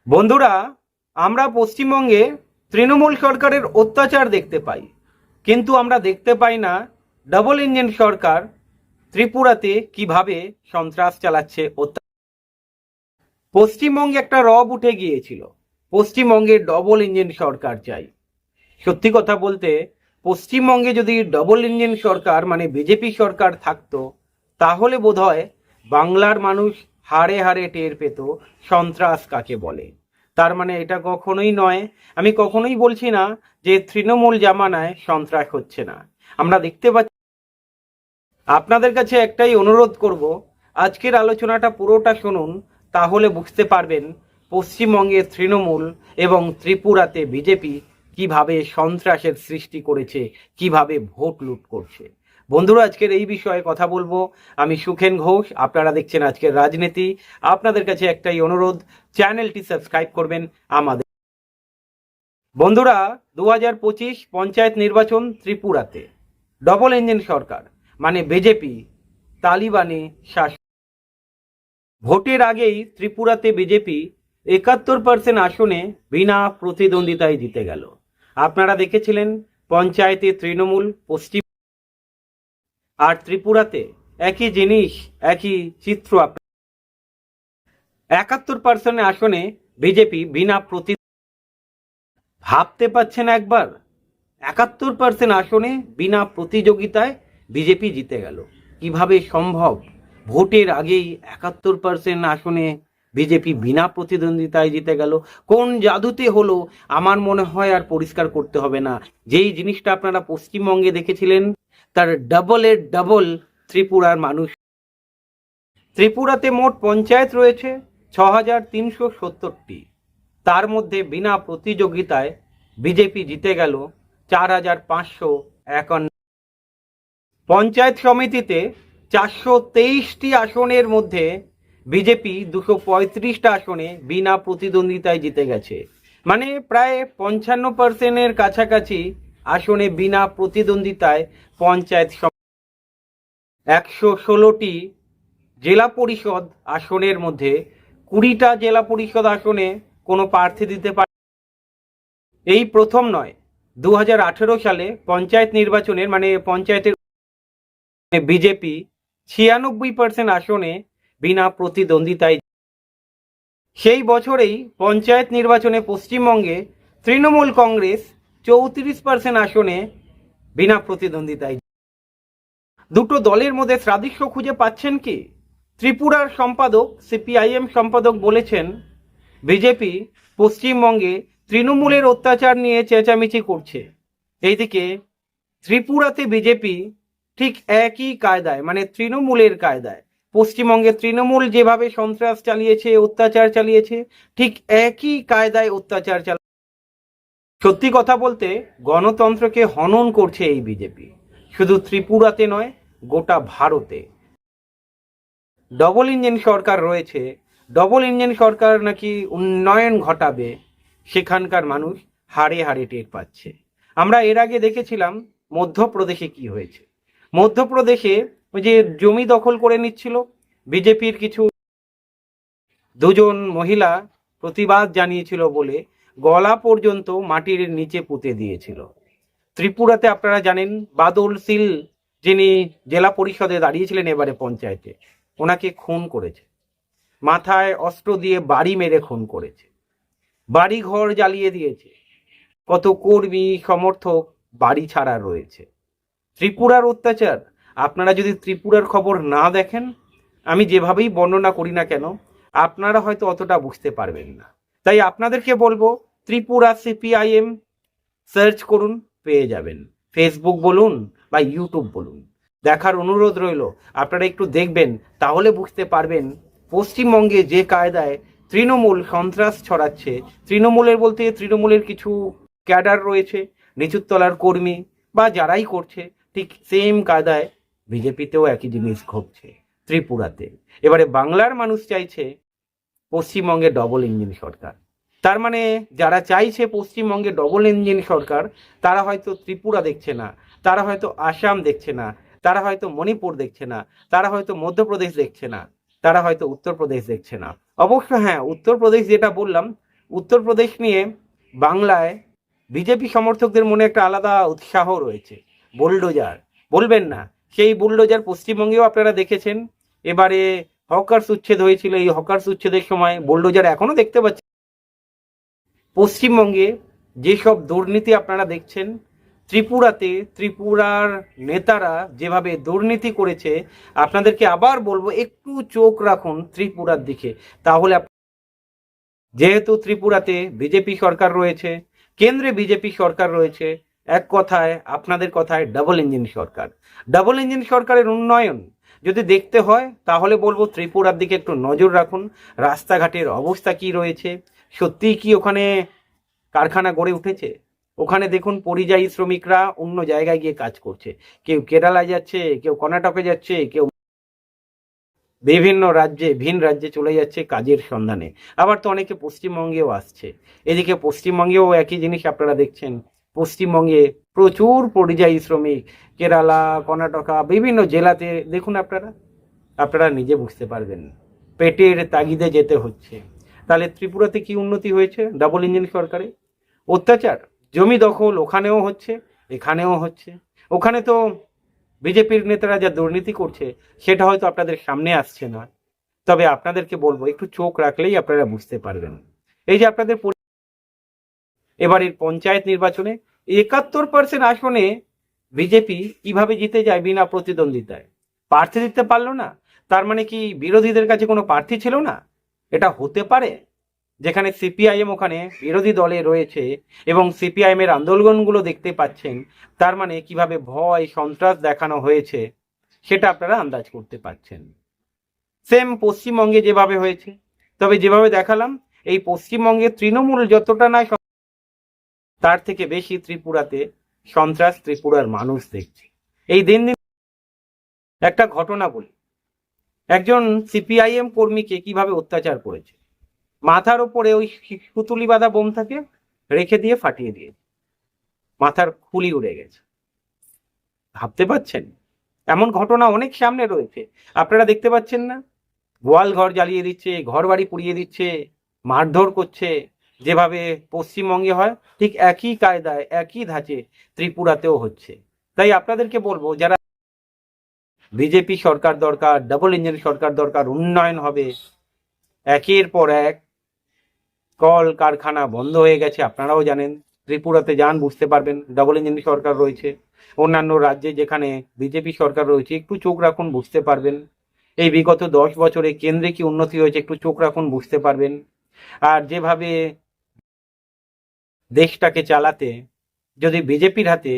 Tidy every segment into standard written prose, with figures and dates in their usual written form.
বন্ধুরা, আমরা পশ্চিমবঙ্গে তৃণমূল সরকারের অত্যাচার দেখতে পাই, কিন্তু আমরা দেখতে পাই না ডাবল ইঞ্জিন সরকার ত্রিপুরাতে কিভাবে সন্ত্রাস চালাচ্ছে। পশ্চিমবঙ্গে একটা রব উঠে গিয়েছিল, পশ্চিমবঙ্গে ডবল ইঞ্জিন সরকার চাই। সত্যি কথা বলতে, পশ্চিমবঙ্গে যদি ডবল ইঞ্জিন সরকার মানে বিজেপি সরকার থাকতো, তাহলে বোধহয় বাংলার মানুষ হাড়ে হাড়ে টের পেত সন্ত্রাস কাকে বলে। তার মানে এটা কখনোই নয়, আমি কখনোই বলছি না যে তৃণমূল জামানায় সন্ত্রাস হচ্ছে না। আমরা দেখতে পাচ্ছি। আপনাদের কাছে একটাই অনুরোধ করব, আজকের আলোচনাটা পুরোটা শুনুন, তাহলে বুঝতে পারবেন পশ্চিমবঙ্গে তৃণমূল এবং ত্রিপুরাতে বিজেপি কিভাবে সন্ত্রাসের সৃষ্টি করেছে, কিভাবে ভোট লুট করছে। বন্ধুরা, আজকের এই বিষয়ে কথা বলবো। আমি সুখেন ঘোষ, আপনারা দেখছেন আজকের রাজনীতি। আপনাদের কাছে একটাই অনুরোধ, চ্যানেলটি সাবস্ক্রাইব করবেন আমাদের। বন্ধুরা, 2025 পঞ্চায়েত নির্বাচন ত্রিপুরাতে ডবল ইঞ্জিন সরকার মানে বিজেপি তালিবানি শাসন। ভোটের আগেই ত্রিপুরাতে বিজেপি 71% আসনে বিনা প্রতিদ্বন্দ্বিতায় জিতে গেল। আপনারা দেখেছিলেন পঞ্চায়েতে তৃণমূল পশ্চিম আর ত্রিপুরাতে একই জিনিস, একই চিত্র। 71% আসনে বিজেপি বিনা প্রতি ভাবতে পারছেন একবার? 71% আসনে বিনা প্রতিযোগিতায় বিজেপি জিতে গেল, কিভাবে সম্ভব? ভোটের আগেই 71% আসনে বিজেপি বিনা প্রতিদ্বন্দ্বিতায় জিতে গেল। কোন জাদুতে হলো? আমার মনে হয় আর পরিষ্কার করতে হবে না। যেই জিনিসটা আপনারা পশ্চিমবঙ্গে দেখেছিলেন, তার ডাবলের ডাবল ত্রিপুরার মানুষ। ত্রিপুরাতে মোট পঞ্চায়েত রয়েছে 6370টি। তার মধ্যে বিনা প্রতিযোগিতায় বিজেপি জিতে গেল 4551। পঞ্চায়েত সমিতিতে 423টি আসনের মধ্যে বিজেপি 235টা আসনে বিনা প্রতিদ্বন্দ্বিতায় জিতে গেছে। মানে প্রায় 55%-এর কাছাকাছি আসনে বিনা প্রতিদ্বন্দ্বিতায় পঞ্চায়েত। 116টি জেলা পরিষদ আসনের মধ্যে 20টা জেলা পরিষদ আসনে কোনো প্রার্থী দিতে পারে। এই প্রথম নয়, 2018 সালে পঞ্চায়েত নির্বাচনের মানে পঞ্চায়েতের বিজেপি 96% আসনে বিনা প্রতিদ্বন্দ্বিতায়। সেই বছরেই পঞ্চায়েত নির্বাচনে পশ্চিমবঙ্গে তৃণমূল কংগ্রেস 34% আসনে বিনা প্রতিদ্বন্দ্বিতায়। দুটো দলের মধ্যে সাদৃশ্য খুঁজে পাচ্ছেন কি? ত্রিপুরার সম্পাদক, সিপিআইএম সম্পাদক বলেছেন, বিজেপি পশ্চিমবঙ্গে তৃণমূলের অত্যাচার নিয়ে চেঁচামেচি করছে। এইদিকে ত্রিপুরাতে বিজেপি ঠিক একই কায়দায় মানে তৃণমূলের কায়দায় পশ্চিমবঙ্গে তৃণমূল যেভাবে সন্ত্রাস চালিয়েছে, অত্যাচার চালিয়েছে, ঠিক একই কায়দায় অত্যাচার সত্যি কথা বলতে গণতন্ত্রকে হনন করছে এই বিজেপি। শুধু ত্রিপুরাতে নয়, গোটা ভারতে ডবল ইঞ্জিন সরকার রয়েছে। ডবল ইঞ্জিন সরকার নাকি উন্নয়ন ঘটাবে, সেখানকার মানুষ হাড়ে হাড়ে টের পাচ্ছে। আমরা এর আগে দেখেছিলাম মধ্যপ্রদেশে কি হয়েছে। মধ্যপ্রদেশে ওই যে জমি দখল করে নিচ্ছিল বিজেপির কিছু দুজন মহিলা, প্রতিবাদ জানিয়েছিল বলে গলা পর্যন্ত মাটির নিচে পুঁতে দিয়েছিল। ত্রিপুরাতে আপনারা জানেন বাদল সিল, যিনি জেলা পরিষদে দাঁড়িয়েছিলেন এবারে পঞ্চায়েতে, ওনাকে খুন করেছে, মাথায় অস্ত্র দিয়ে বাড়ি মেরে খুন করেছে, বাড়ি ঘর জ্বালিয়ে দিয়েছে, কত কর্মী সমর্থক বাড়ি ছাড়া রয়েছে। ত্রিপুরার অত্যাচার, আপনারা যদি ত্রিপুরার খবর না দেখেন, আমি যেভাবেই বর্ণনা করি না কেন, আপনারা হয়তো অতটা বুঝতে পারবেন না। তাই আপনাদেরকে বলবো, ত্রিপুরা সিপিআইএম সার্চ করুন, পেয়ে যাবেন। ফেসবুক বলুন বা ইউটিউব বলুন, দেখার অনুরোধ রইল। আপনারা একটু দেখবেন, তাহলে বুঝতে পারবেন পশ্চিমবঙ্গে যে কায়দায় তৃণমূল সন্ত্রাস ছড়াচ্ছে। তৃণমূলের বলতে তৃণমূলের কিছু ক্যাডার রয়েছে, নিচুর তলার কর্মী বা যারাই করছে, ঠিক সেম কায়দায় বিজেপিতেও একই জিনিস ঘটছে ত্রিপুরাতে। এবারে বাংলার মানুষ চাইছে পশ্চিমবঙ্গে ডবল ইঞ্জিন সরকার। তার মানে যারা চাইছে পশ্চিমবঙ্গে ডবল ইঞ্জিন সরকার, তারা হয়তো ত্রিপুরা দেখছে না, তারা হয়তো আসাম দেখছে না, তারা হয়তো মণিপুর দেখছে না, তারা হয়তো মধ্যপ্রদেশ দেখছে না, তারা হয়তো উত্তরপ্রদেশ দেখছে না। অবশ্য হ্যাঁ, উত্তরপ্রদেশ যেটা বললাম, উত্তরপ্রদেশ নিয়ে বাংলায় বিজেপি সমর্থকদের মনে একটা আলাদা উৎসাহ রয়েছে। বুলডোজার বলবেন না, সেই বুলডোজার পশ্চিমবঙ্গেও আপনারা দেখেছেন। এবারে হকার্স উচ্ছেদ হয়েছিল, এই হকার্স উচ্ছেদের সময় বুলডোজার এখনো দেখতে পাচ্ছেন। পশ্চিমবঙ্গে যেসব দুর্নীতি আপনারা দেখছেন, ত্রিপুরার নেতারা যেভাবে দুর্নীতি করেছে, আপনাদেরকে আবার বলবো একটু চোখ রাখুন ত্রিপুরার দিকে। তাহলে যেহেতু ত্রিপুরাতে বিজেপি সরকার রয়েছে, কেন্দ্রে বিজেপি সরকার রয়েছে, এক কথায় আপনাদের কথায় ডাবল ইঞ্জিন সরকার। ডাবল ইঞ্জিন সরকারের উন্নয়ন যদি দেখতে হয় তাহলে বলবো ত্রিপুরার দিকে একটু নজর রাখুন। রাস্তাঘাটের অবস্থা কি রয়েছে, সত্যিই কি ওখানে কারখানা গড়ে উঠেছে? ওখানে দেখুন পরিযায়ী শ্রমিকরা অন্য জায়গায় গিয়ে কাজ করছে, কেউ কেরালায় যাচ্ছে, কেউ কর্ণাটকে যাচ্ছে, কেউ বিভিন্ন রাজ্যে ভিন রাজ্যে চলে যাচ্ছে কাজের সন্ধানে। আবার তো অনেকে পশ্চিমবঙ্গেও আসছে। এদিকে পশ্চিমবঙ্গেও একই জিনিস আপনারা দেখছেন। পশ্চিমবঙ্গে প্রচুর পরিযায়ী শ্রমিক, কেরালা, কর্ণাটকা, বিভিন্ন জেলাতে দেখুন, আপনারা নিজে বুঝতে পারবেন, পেটের তাগিদে যেতে হচ্ছে। তাহলে ত্রিপুরাতে কি উন্নতি হয়েছে ডাবল ইঞ্জিন সরকারে? অত্যাচার, জমি দখল ওখানেও হচ্ছে, এখানেও হচ্ছে। ওখানে তো বিজেপির নেতারা যা দুর্নীতি করছে সেটা হয়তো আপনাদের সামনে আসছে না, তবে আপনাদেরকে বলবো একটু চোখ রাখলেই আপনারা বুঝতে পারবেন। এই যে আপনাদের এবারের পঞ্চায়েত নির্বাচনে 71% আসনে বিজেপি কিভাবে জিতে যায় বিনা প্রতিদ্বন্দ্বিতায়? প্রার্থী দিতে পারলো না, তার মানে কি বিরোধীদের কাছে কোনো প্রার্থী ছিল না? এটা হতে পারে? যেখানে সিপিআইএম ওখানে বিরোধী দলে রয়েছে এবং সিপিআইএম এর আন্দোলনগুলো দেখতে পাচ্ছেন, তার মানে কিভাবে ভয় সন্ত্রাস দেখানো হয়েছে সেটা আপনারা আন্দাজ করতে পারছেন। সেম পশ্চিমবঙ্গে যেভাবে হয়েছে, তবে যেভাবে দেখালাম এই পশ্চিমবঙ্গে তৃণমূল যতটা না তার থেকে বেশি ত্রিপুরাতে সন্ত্রাস ত্রিপুরার মানুষ দেখছে। এই দিন দিন একটা ঘটনা বলি, একজন সিপিআইএম কর্মীকে কিভাবে অত্যাচার করেছে। মাথার ওপরে ওই সুতুলি বাঁধা বোম থাকে, রেখে দিয়ে ফাটিয়ে দিয়েছে, মাথার খুলি উড়ে গেছে। ভাবতে পাচ্ছেন? এমন ঘটনা অনেক সামনে রয়েছে, আপনারা দেখতে পাচ্ছেন না? গোয়াল ঘর জ্বালিয়ে দিচ্ছে, ঘর বাড়ি পুড়িয়ে দিচ্ছে, মারধর করছে। যেভাবে পশ্চিমবঙ্গে হয় ঠিক একই কায়দায় একই ধাঁচে ত্রিপুরাতেও হচ্ছে। তাই আপনাদেরকে বলবো, যারা বিজেপি সরকার দরকার, ডাবল ইঞ্জিন সরকার দরকার, উন্নয়ন হবে, একের পর এক কল কারখানা বন্ধ হয়ে গেছে, আপনারাও জানেন। ত্রিপুরাতে যান বুঝতে পারবেন, ডাবল ইঞ্জিন সরকার রয়েছে। অন্যান্য রাজ্যে যেখানে বিজেপি সরকার রয়েছে একটু চোখ রাখুন, বুঝতে পারবেন। এই বিগত 10 বছরে কেন্দ্রে কি উন্নতি হয়েছে একটু চোখ রাখুন, বুঝতে পারবেন। আর যেভাবে দেশটাকে চালাতে যদি বিজেপির হাতে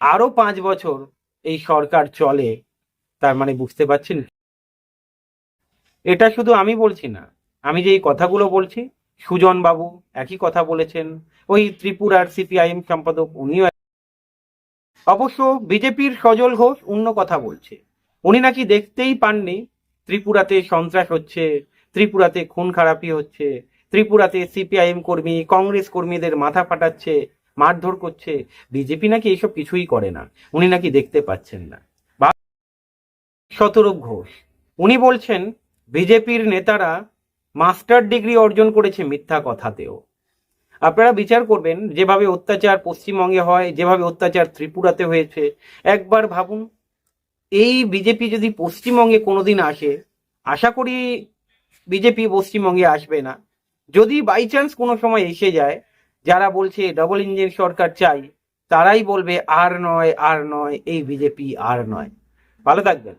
আরো 5 বছর এই সরকার চলে, তার মানে বুঝতে পারছেন। এটা শুধু আমি বলছি না, আমি যে এই কথাগুলো বলছি সুজন বাবু একই কথা বলেছেন, ওই ত্রিপুরার সিপিআইএম সম্পাদক উনিও। অবশ্য বিজেপির সজল ঘোষ অন্য কথা বলছে। উনি নাকি দেখতেই পাননি ত্রিপুরাতে সন্ত্রাস হচ্ছে, ত্রিপুরাতে খুন খারাপি হচ্ছে, ত্রিপুরাতে সিপিআইএম কর্মী কংগ্রেস কর্মীদের মাথা ফাটাচ্ছে, মারধর করছে। বিজেপি নাকি এইসব কিছুই করে না, উনি নাকি দেখতে পাচ্ছেন না। শতরূপ ঘোষ উনি বলছেন বিজেপির নেতারা মাস্টার ডিগ্রি অর্জন করেছে মিথ্যা কথাতেও। আপনারা বিচার করবেন, যেভাবে অত্যাচার পশ্চিমবঙ্গে হয়, যেভাবে অত্যাচার ত্রিপুরাতে হয়েছে, একবার ভাবুন এই বিজেপি যদি পশ্চিমবঙ্গে কোনোদিন আসে, আশা করি বিজেপি পশ্চিমবঙ্গে আসবে না। যদি বাই চান্স কোনো সময় এসে যায়, যারা বলছে ডবল ইঞ্জিন সরকার চাই, তারাই বলবে আর নয়, আর নয়, এই বিজেপি আর নয়। ভালো থাকবেন।